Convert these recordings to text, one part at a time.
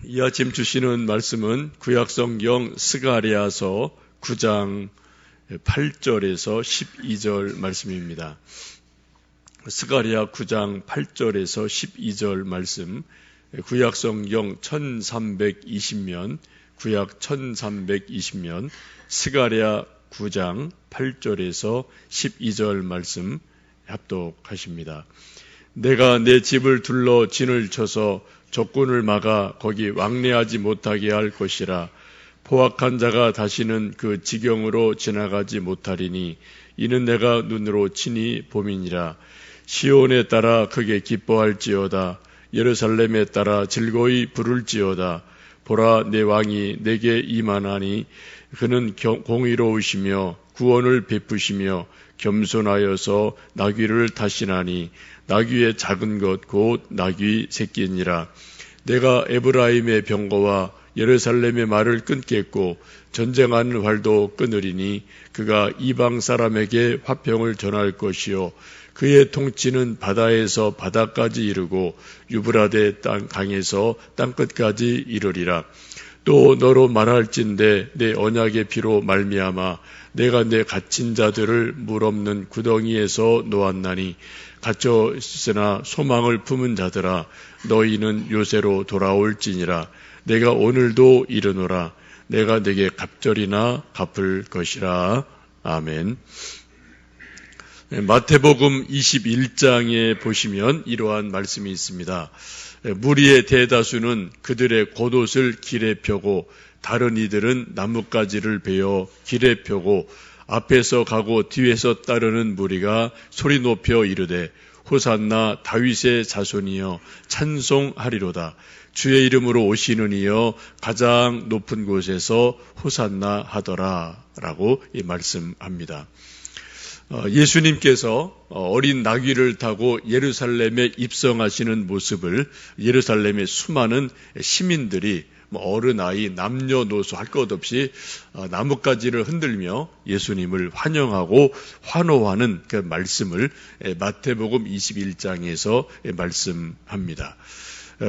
이 아침 주시는 말씀은 구약성경 스가랴서 9장 8절에서 12절 말씀입니다. 스가랴 9장 8절에서 12절 말씀, 구약성경 1320면, 구약 1320면, 스가랴 9장 8절에서 12절 말씀 합독하십니다. 내가 내 집을 둘러 진을 쳐서 적군을 막아 거기 왕래하지 못하게 할 것이라. 포악한 자가 다시는 그 지경으로 지나가지 못하리니 이는 내가 눈으로 친히 봄이니라. 시온에 따라 크게 기뻐할지어다. 예루살렘에 따라 즐거이 부를지어다. 보라, 내 왕이 내게 임하나니 그는 공의로우시며 구원을 베푸시며 겸손하여서 나귀를 타시나니 나귀의 작은 것 곧 나귀 새끼니라. 내가 에브라임의 병거와 예루살렘의 말을 끊겠고 전쟁하는 활도 끊으리니 그가 이방 사람에게 화평을 전할 것이요 그의 통치는 바다에서 바다까지 이르고 유브라데 땅 강에서 땅끝까지 이르리라. 또 너로 말할진대 내 언약의 피로 말미암아 내가 내 갇힌 자들을 물 없는 구덩이에서 놓았나니 갇혀 있으나 소망을 품은 자들아 너희는 요새로 돌아올지니라. 내가 오늘도 이르노라. 내가 내게 갑절이나 갚을 것이라. 아멘. 마태복음 21장에 보시면 이러한 말씀이 있습니다. 무리의 대다수는 그들의 겉옷을 길에 펴고 다른 이들은 나뭇가지를 베어 길에 펴고 앞에서 가고 뒤에서 따르는 무리가 소리 높여 이르되 호산나 다윗의 자손이여 찬송하리로다. 주의 이름으로 오시는 이여 가장 높은 곳에서 호산나 하더라 라고 말씀합니다. 예수님께서 어린 나귀를 타고 예루살렘에 입성하시는 모습을 예루살렘의 수많은 시민들이 어른, 아이, 남녀노소 할 것 없이 나뭇가지를 흔들며 예수님을 환영하고 환호하는 그 말씀을 마태복음 21장에서 말씀합니다.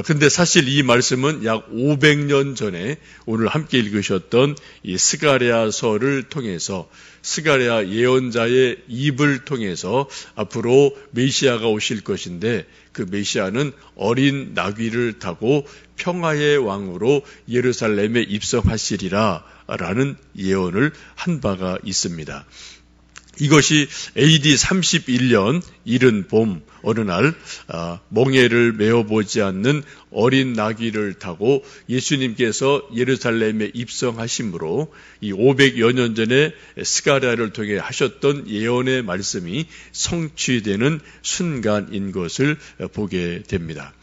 근데 사실 이 말씀은 약 500년 전에 오늘 함께 읽으셨던 이 스가랴서를 통해서 스가랴 예언자의 입을 통해서 앞으로 메시아가 오실 것인데 그 메시아는 어린 나귀를 타고 평화의 왕으로 예루살렘에 입성하시리라 라는 예언을 한 바가 있습니다. 이것이 AD 31년 이른 봄 어느 날 멍에를 메어보지 않는 어린 나귀를 타고 예수님께서 예루살렘에 입성하심으로 이 500여 년 전에 스가랴를 통해 하셨던 예언의 말씀이 성취되는 순간인 것을 보게 됩니다.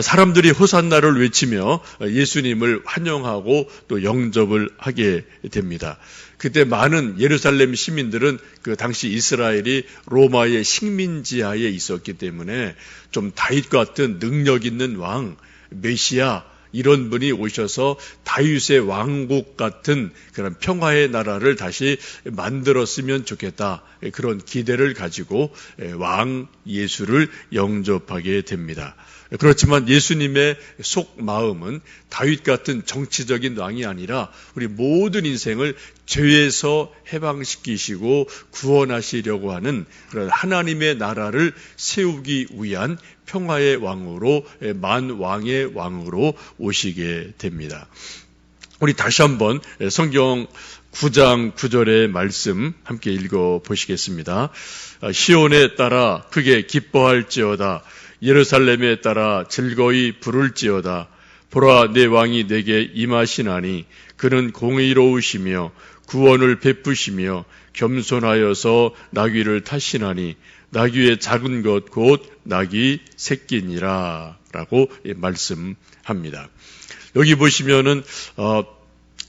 사람들이 호산나를 외치며 예수님을 환영하고 또 영접을 하게 됩니다. 그때 많은 예루살렘 시민들은 그 당시 이스라엘이 로마의 식민지하에 있었기 때문에 좀 다윗 같은 능력 있는 왕, 메시아 이런 분이 오셔서 다윗의 왕국 같은 그런 평화의 나라를 다시 만들었으면 좋겠다. 그런 기대를 가지고 왕 예수를 영접하게 됩니다. 그렇지만 예수님의 속 마음은 다윗 같은 정치적인 왕이 아니라 우리 모든 인생을 죄에서 해방시키시고 구원하시려고 하는 그런 하나님의 나라를 세우기 위한 평화의 왕으로 만왕의 왕으로 오시게 됩니다. 우리 다시 한번 성경 9장 9절의 말씀 함께 읽어보시겠습니다. 시온에 따라 크게 기뻐할지어다. 예루살렘에 따라 즐거이 부를지어다. 보라, 내 왕이 내게 임하시나니 그는 공의로우시며 구원을 베푸시며 겸손하여서 나귀를 타시나니 나귀의 작은 것 곧 나귀 새끼니라 라고 말씀합니다. 여기 보시면은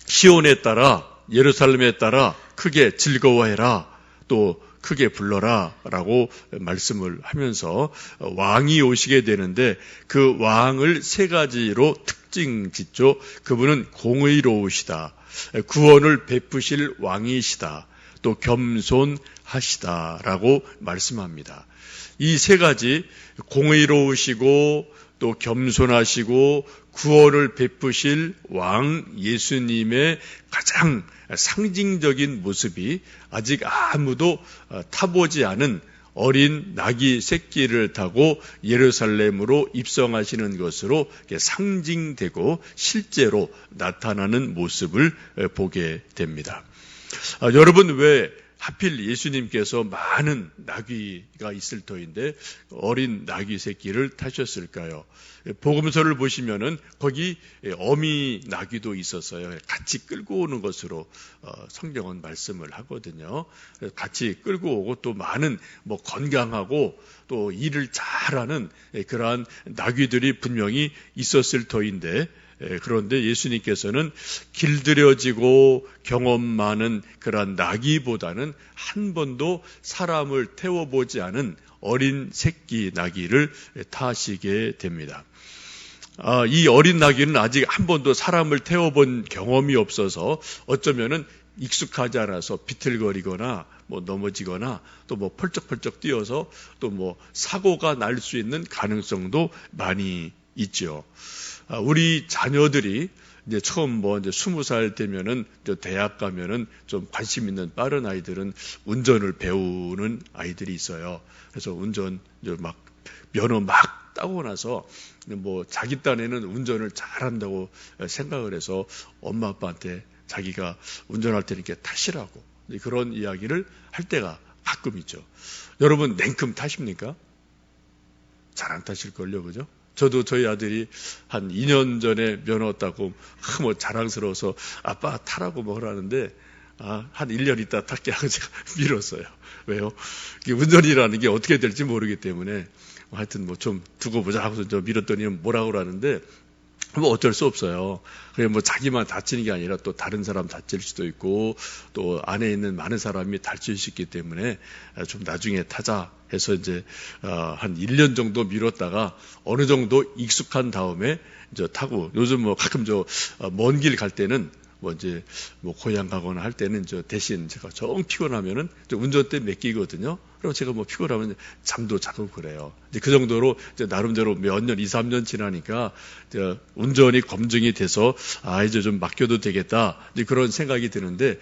시온에 따라 예루살렘에 따라 크게 즐거워해라 또 크게 불러라 라고 말씀을 하면서 왕이 오시게 되는데 그 왕을 세 가지로 특징 짓죠. 그분은 공의로우시다. 구원을 베푸실 왕이시다. 또 겸손하시다 라고 말씀합니다. 이 세 가지 공의로우시고 또 겸손하시고 구원을 베푸실 왕 예수님의 가장 상징적인 모습이 아직 아무도 타보지 않은 어린 낙이 새끼를 타고 예루살렘으로 입성하시는 것으로 상징되고 실제로 나타나는 모습을 보게 됩니다. 여러분, 왜 하필 예수님께서 많은 나귀가 있을 터인데 어린 나귀 새끼를 타셨을까요? 복음서를 보시면은 거기 어미 나귀도 있었어요. 같이 끌고 오는 것으로 성경은 말씀을 하거든요. 같이 끌고 오고 또 많은 건강하고 또 일을 잘하는 그러한 나귀들이 분명히 있었을 터인데, 그런데 예수님께서는 길들여지고 경험 많은 그런 나귀보다는 한 번도 사람을 태워보지 않은 어린 새끼 나귀를 타시게 됩니다. 이 어린 나귀는 아직 한 번도 사람을 태워본 경험이 없어서 어쩌면은 익숙하지 않아서 비틀거리거나 넘어지거나 또 펄쩍펄쩍 뛰어서 또 사고가 날 수 있는 가능성도 많이 있죠. 우리 자녀들이 이제 처음 이제 20살 되면은 대학 가면은 좀 관심 있는 빠른 아이들은 운전을 배우는 아이들이 있어요. 그래서 운전 면허 막 따고 나서 자기 딴에는 운전을 잘한다고 생각을 해서 엄마 아빠한테 자기가 운전할 테니까 타시라고 그런 이야기를 할 때가 가끔 있죠. 여러분 냉큼 타십니까? 잘 안 타실걸요, 그죠? 저도 저희 아들이 한 2년 전에 면허 따고 자랑스러워서 아빠 타라고 하라는데 한 1년 있다 탈게 하고 제가 밀었어요. 왜요? 운전이라는 게 어떻게 될지 모르기 때문에 하여튼 좀 두고 보자 하고서 저 밀었더니 뭐라고 그러는데 어쩔 수 없어요. 그래 자기만 다치는 게 아니라 또 다른 사람 다칠 수도 있고 또 안에 있는 많은 사람이 다칠 수 있기 때문에 좀 나중에 타자 해서 이제 한 1년 정도 미뤘다가 어느 정도 익숙한 다음에 이제 타고 요즘 가끔 먼 길 갈 때는 이제 고향 가거나 할 때는 대신 제가 정 피곤하면은 운전대 맡기거든요. 그럼 제가 피곤하면 잠도 자고 그래요. 이제 그 정도로 이제 나름대로 몇 년, 2, 3년 지나니까 운전이 검증이 돼서 이제 좀 맡겨도 되겠다. 이제 그런 생각이 드는데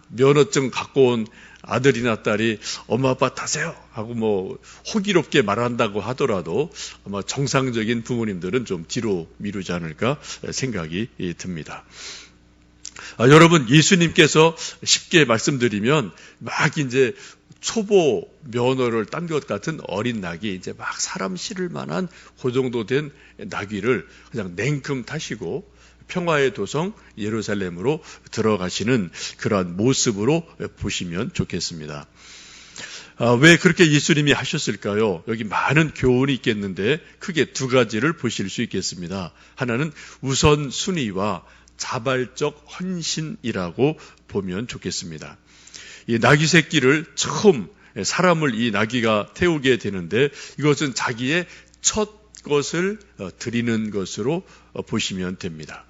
면허증 갖고 온 아들이나 딸이 엄마 아빠 타세요 하고 호기롭게 말한다고 하더라도 아마 정상적인 부모님들은 좀 뒤로 미루지 않을까 생각이 듭니다. 여러분, 예수님께서 쉽게 말씀드리면 이제 초보 면허를 딴 것 같은 어린 낙이 이제 사람 실을 만한 그 정도 된 나귀를 그냥 냉큼 타시고 평화의 도성 예루살렘으로 들어가시는 그러한 모습으로 보시면 좋겠습니다. 왜 그렇게 예수님이 하셨을까요? 여기 많은 교훈이 있겠는데 크게 두 가지를 보실 수 있겠습니다. 하나는 우선순위와 자발적 헌신이라고 보면 좋겠습니다. 이 나귀 새끼를 처음 사람을 이 나귀가 태우게 되는데 이것은 자기의 첫 것을 드리는 것으로 보시면 됩니다.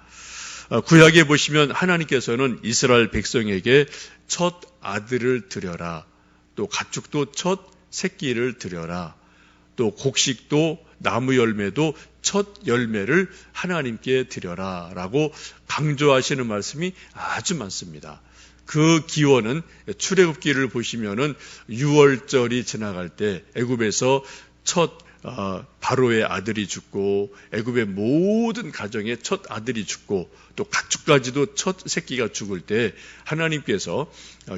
구약에 보시면 하나님께서는 이스라엘 백성에게 첫 아들을 드려라, 또 가축도 첫 새끼를 드려라, 또 곡식도 나무 열매도 첫 열매를 하나님께 드려라 라고 강조하시는 말씀이 아주 많습니다. 그 기원은 출애굽기를 보시면은 6월절이 지나갈 때 애굽에서 첫 바로의 아들이 죽고 애굽의 모든 가정의 첫 아들이 죽고 또 가축까지도 첫 새끼가 죽을 때 하나님께서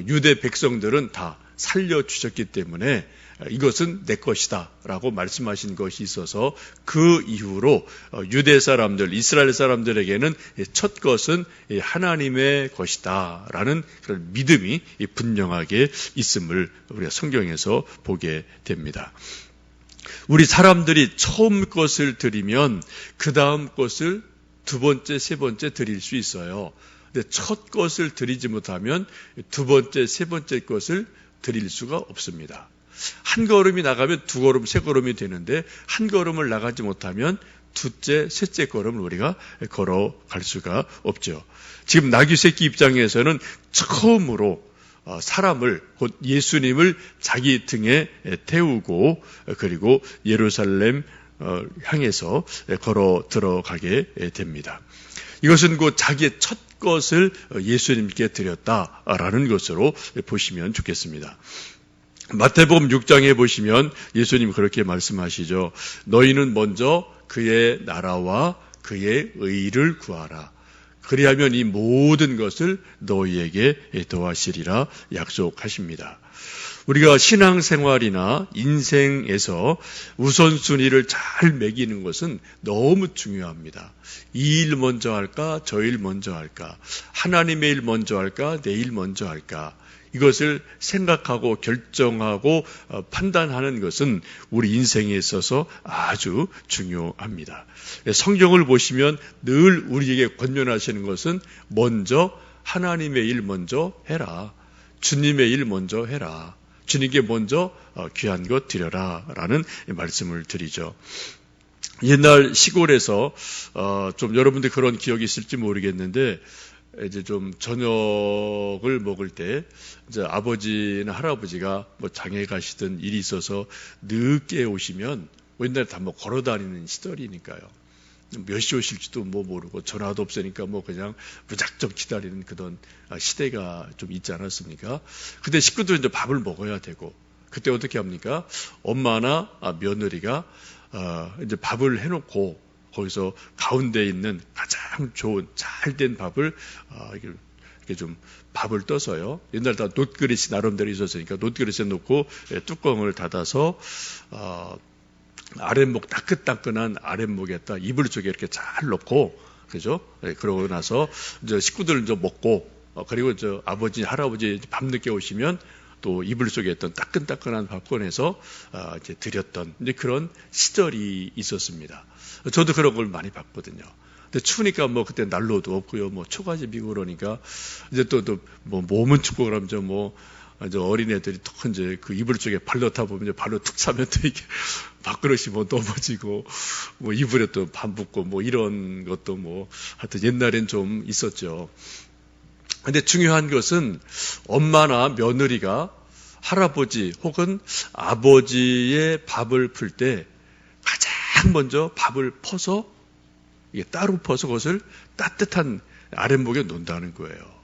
유대 백성들은 다 살려주셨기 때문에 이것은 내 것이다 라고 말씀하신 것이 있어서 그 이후로 유대 사람들, 이스라엘 사람들에게는 첫 것은 하나님의 것이다 라는 그런 믿음이 분명하게 있음을 우리가 성경에서 보게 됩니다. 우리 사람들이 처음 것을 드리면 그 다음 것을 두 번째, 세 번째 드릴 수 있어요. 근데 첫 것을 드리지 못하면 두 번째, 세 번째 것을 드릴 수가 없습니다. 한 걸음이 나가면 두 걸음, 세 걸음이 되는데 한 걸음을 나가지 못하면 둘째, 셋째 걸음을 우리가 걸어갈 수가 없죠. 지금 나귀 새끼 입장에서는 처음으로 사람을, 곧 예수님을 자기 등에 태우고 그리고 예루살렘 향해서 걸어 들어가게 됩니다. 이것은 곧 자기의 첫 것을 예수님께 드렸다라는 것으로 보시면 좋겠습니다. 마태복음 6장에 보시면 예수님 그렇게 말씀하시죠. 너희는 먼저 그의 나라와 그의 의를 구하라. 그리하면 이 모든 것을 너희에게 더하시리라 약속하십니다. 우리가 신앙생활이나 인생에서 우선순위를 잘 매기는 것은 너무 중요합니다. 이 일 먼저 할까? 저 일 먼저 할까? 하나님의 일 먼저 할까? 내 일 먼저 할까? 이것을 생각하고 결정하고 판단하는 것은 우리 인생에 있어서 아주 중요합니다. 성경을 보시면 늘 우리에게 권면하시는 것은 먼저 하나님의 일 먼저 해라. 주님의 일 먼저 해라. 주님께 먼저 귀한 것 드려라 라는 말씀을 드리죠. 옛날 시골에서 좀 여러분들 그런 기억이 있을지 모르겠는데 이제 좀 저녁을 먹을 때 이제 아버지나 할아버지가 뭐 장에 가시든 일이 있어서 늦게 오시면 옛날에 다 뭐 걸어 다니는 시절이니까요. 몇 시 오실지도 뭐 모르고 전화도 없으니까 뭐 그냥 무작정 기다리는 그런 시대가 좀 있지 않았습니까? 근데 식구들은 이제 밥을 먹어야 되고 그때 어떻게 합니까? 엄마나 며느리가 이제 밥을 해놓고 거기서 가운데 있는 가장 좋은 잘된 밥을 이렇게 좀 밥을 떠서요. 옛날 다 놋그릇이 나름대로 있었으니까 놋그릇에 놓고 뚜껑을 닫아서 아랫목 따끈따끈한 아랫목에다 이불 쪽에 이렇게 잘 넣고 그죠? 그러고 나서 이제 식구들 이제 먹고 그리고 저 아버지 할아버지 밤늦게 오시면 또 이불 속에 있던 따끈따끈한 밥 꺼내서 이제 드렸던 이제 그런 시절이 있었습니다. 저도 그런 걸 많이 봤거든요. 근데 추우니까 뭐 그때 난로도 없고요. 뭐 초가집 이고 그러니까 이제 또 뭐 몸은 춥고 그러면 뭐 이제 어린애들이 또 이제 그 이불 쪽에 발 넣다 보면 이제 발로 툭 차면 또 이게 밥그릇이 뭐 넘어지고 뭐 이불에 또 밥 붓고 뭐 이런 것도 뭐 하여튼 옛날엔 좀 있었죠. 근데 중요한 것은 엄마나 며느리가 할아버지 혹은 아버지의 밥을 풀 때 가장 먼저 밥을 퍼서 이게 따로 퍼서 그것을 따뜻한 아랫목에 놓는다는 거예요.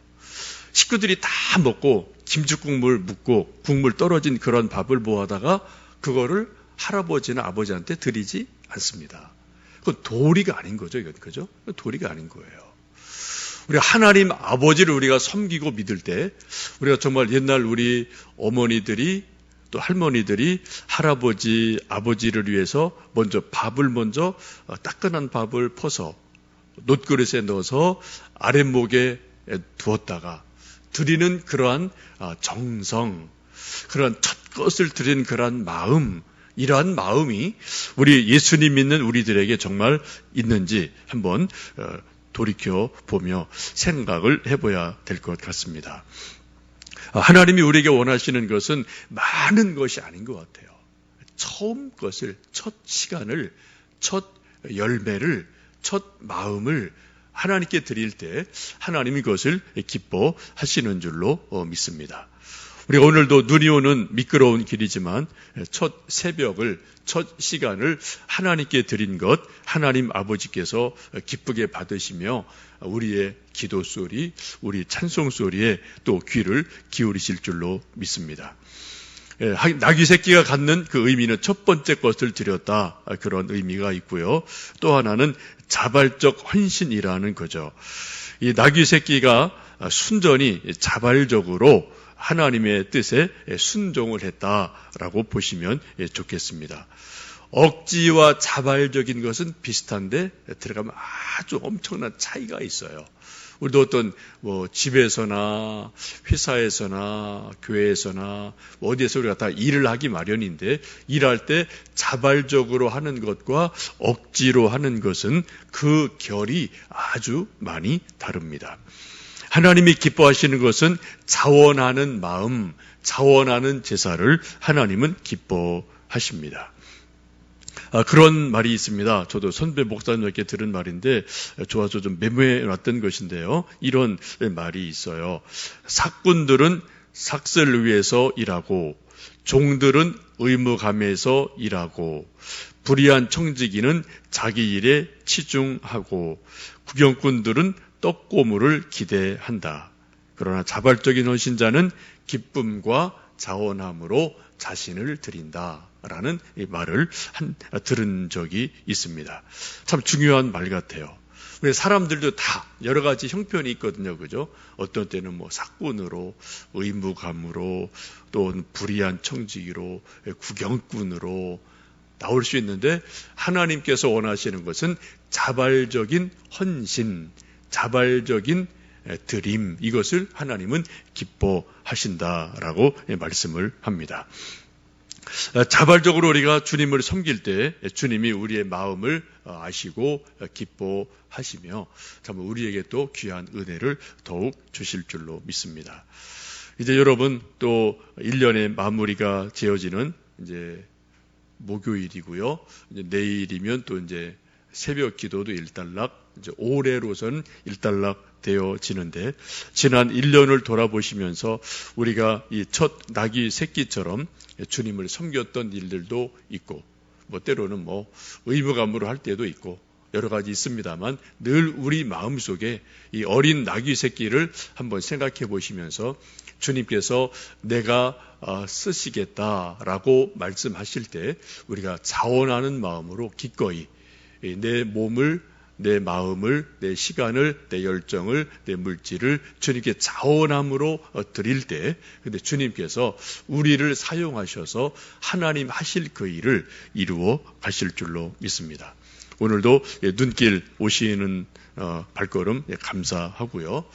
식구들이 다 먹고 김치국물 묻고 국물 떨어진 그런 밥을 모아다가 그거를 할아버지나 아버지한테 드리지 않습니다. 그건 도리가 아닌 거죠, 이건 그죠? 도리가 아닌 거예요. 우리 하나님 아버지를 우리가 섬기고 믿을 때 우리가 정말 옛날 우리 어머니들이 또 할머니들이 할아버지 아버지를 위해서 먼저 밥을 따끈한 밥을 퍼서 놋그릇에 넣어서 아랫목에 두었다가 드리는 그러한 정성, 그러한 첫 것을 드린 그러한 마음, 이러한 마음이 우리 예수님 믿는 우리들에게 정말 있는지 한번 돌이켜 보며 생각을 해봐야 될 것 같습니다. 하나님이 우리에게 원하시는 것은 많은 것이 아닌 것 같아요. 처음 것을, 첫 시간을, 첫 열매를, 첫 마음을 하나님께 드릴 때 하나님이 그것을 기뻐하시는 줄로 믿습니다. 우리가 오늘도 눈이 오는 미끄러운 길이지만 첫 새벽을, 첫 시간을 하나님께 드린 것 하나님 아버지께서 기쁘게 받으시며 우리의 기도 소리, 우리 찬송 소리에 또 귀를 기울이실 줄로 믿습니다. 나귀 새끼가 갖는 그 의미는 첫 번째 것을 드렸다, 그런 의미가 있고요. 또 하나는 자발적 헌신이라는 거죠. 이 나귀 새끼가 순전히 자발적으로 하나님의 뜻에 순종을 했다라고 보시면 좋겠습니다. 억지와 자발적인 것은 비슷한데 들어가면 아주 엄청난 차이가 있어요. 우리도 어떤 집에서나 회사에서나 교회에서나 어디에서 우리가 다 일을 하기 마련인데 일할 때 자발적으로 하는 것과 억지로 하는 것은 그 결이 아주 많이 다릅니다. 하나님이 기뻐하시는 것은 자원하는 마음, 자원하는 제사를 하나님은 기뻐하십니다. 그런 말이 있습니다. 저도 선배 목사님께 들은 말인데 좋아서 좀 메모해 놨던 것인데요. 이런 말이 있어요. 삭군들은 삭슬을 위해서 일하고 종들은 의무감에서 일하고 불의한 청지기는 자기 일에 치중하고 구경꾼들은 떡고물을 기대한다. 그러나 자발적인 헌신자는 기쁨과 자원함으로 자신을 드린다. 라는 이 말을 들은 적이 있습니다. 참 중요한 말 같아요. 왜 사람들도 다 여러 가지 형편이 있거든요. 그죠? 어떤 때는 뭐 사꾼으로, 의무감으로, 또 불의한 청지기로, 구경꾼으로 나올 수 있는데 하나님께서 원하시는 것은 자발적인 헌신, 자발적인 드림, 이것을 하나님은 기뻐하신다라고 말씀을 합니다. 자발적으로 우리가 주님을 섬길 때 주님이 우리의 마음을 아시고 기뻐하시며 참 우리에게 또 귀한 은혜를 더욱 주실 줄로 믿습니다. 이제 여러분 또 1년의 마무리가 지어지는 이제 목요일이고요. 이제 내일이면 또 이제 새벽 기도도 일단락, 이제 올해로서는 일단락 되어지는데 지난 1년을 돌아보시면서 우리가 이 첫 나귀 새끼처럼 주님을 섬겼던 일들도 있고 뭐 때로는 뭐 의무감으로 할 때도 있고 여러 가지 있습니다만 늘 우리 마음속에 이 어린 나귀 새끼를 한번 생각해 보시면서 주님께서 내가 쓰시겠다라고 말씀하실 때 우리가 자원하는 마음으로 기꺼이 내 몸을, 내 마음을, 내 시간을, 내 열정을, 내 물질을 주님께 자원함으로 드릴 때 근데 주님께서 우리를 사용하셔서 하나님 하실 그 일을 이루어 가실 줄로 믿습니다. 오늘도 눈길 오시는 발걸음 감사하고요.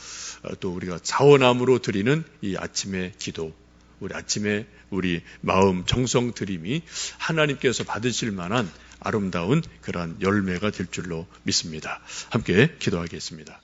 또 우리가 자원함으로 드리는 이 아침의 기도, 우리 아침에 우리 마음 정성 드림이 하나님께서 받으실 만한 아름다운 그러한 열매가 될 줄로 믿습니다. 함께 기도하겠습니다.